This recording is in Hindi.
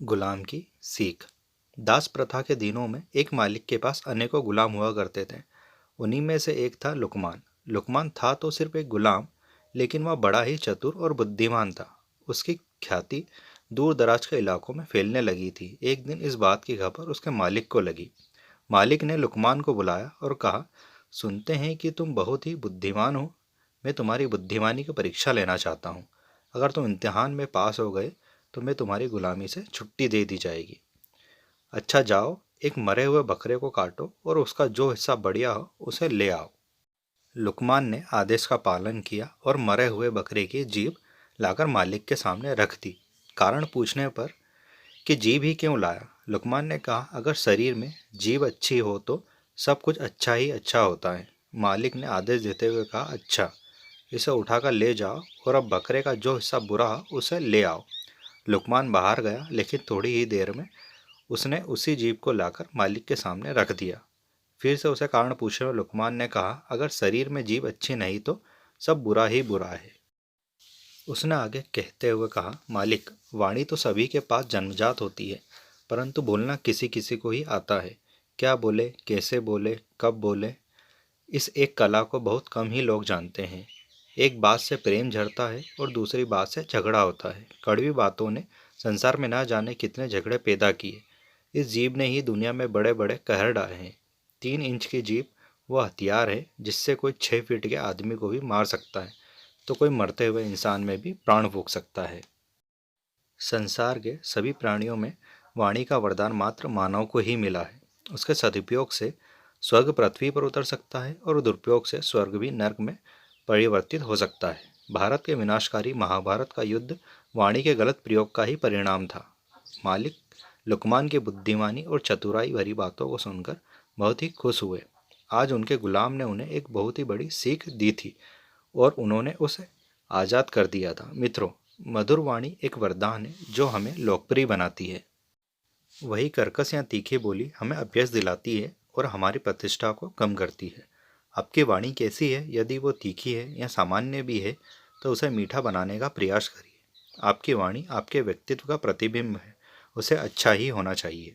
गुलाम की सीख। दास प्रथा के दिनों में एक मालिक के पास अनेकों गुलाम हुआ करते थे। उन्हीं में से एक था लुकमान। लुकमान था तो सिर्फ एक गुलाम, लेकिन वह बड़ा ही चतुर और बुद्धिमान था। उसकी ख्याति दूर दराज के इलाकों में फैलने लगी थी। एक दिन इस बात की खबर उसके मालिक को लगी। मालिक ने लुकमान को बुलाया और कहा, सुनते हैं कि तुम बहुत ही बुद्धिमान हो। मैं तुम्हारी बुद्धिमानी की परीक्षा लेना चाहता हूँ। अगर तुम इम्तिहान में पास हो गए तो मैं तुम्हारी गुलामी से छुट्टी दे दी जाएगी। अच्छा जाओ, एक मरे हुए बकरे को काटो और उसका जो हिस्सा बढ़िया हो उसे ले आओ। लुकमान ने आदेश का पालन किया और मरे हुए बकरे की जीभ लाकर मालिक के सामने रख दी। कारण पूछने पर कि जीभ ही क्यों लाया, लुकमान ने कहा, अगर शरीर में जीभ अच्छी हो तो सब कुछ अच्छा ही अच्छा होता है। मालिक ने आदेश देते हुए कहा, अच्छा, इसे उठाकर ले जाओ और अब बकरे का जो हिस्सा बुरा हो उसे ले आओ। लुकमान बाहर गया, लेकिन थोड़ी ही देर में उसने उसी जीभ को लाकर मालिक के सामने रख दिया। फिर से उसे कारण पूछने पर लुकमान ने कहा, अगर शरीर में जीभ अच्छी नहीं तो सब बुरा ही बुरा है। उसने आगे कहते हुए कहा, मालिक, वाणी तो सभी के पास जन्मजात होती है, परंतु बोलना किसी किसी को ही आता है। क्या बोले, कैसे बोले, कब बोले, इस एक कला को बहुत कम ही लोग जानते हैं। एक बात से प्रेम झड़ता है और दूसरी बात से झगड़ा होता है। कड़वी बातों ने संसार में ना जाने कितने झगड़े पैदा किए। इस जीभ ने ही दुनिया में बड़े बड़े कहर डाले हैं। 3 इंच की जीभ वह हथियार है जिससे कोई 6 फीट के आदमी को भी मार सकता है, तो कोई मरते हुए इंसान में भी प्राण फूंक सकता है। संसार के सभी प्राणियों में वाणी का वरदान मात्र मानव को ही मिला है। उसके सदुपयोग से स्वर्ग पृथ्वी पर उतर सकता है और दुरुपयोग से स्वर्ग भी नर्क में परिवर्तित हो सकता है। भारत के विनाशकारी महाभारत का युद्ध वाणी के गलत प्रयोग का ही परिणाम था। मालिक लुकमान की बुद्धिमानी और चतुराई भरी बातों को सुनकर बहुत ही खुश हुए। आज उनके गुलाम ने उन्हें एक बहुत ही बड़ी सीख दी थी और उन्होंने उसे आज़ाद कर दिया था। मित्रों, मधुर वाणी एक वरदान है जो हमें लोकप्रिय बनाती है। वही कर्कश या तीखी बोली हमें अभ्यस दिलाती है और हमारी प्रतिष्ठा को कम करती है। आपकी वाणी कैसी है? यदि वो तीखी है या सामान्य भी है तो उसे मीठा बनाने का प्रयास करिए। आपकी वाणी आपके व्यक्तित्व का प्रतिबिंब है, उसे अच्छा ही होना चाहिए।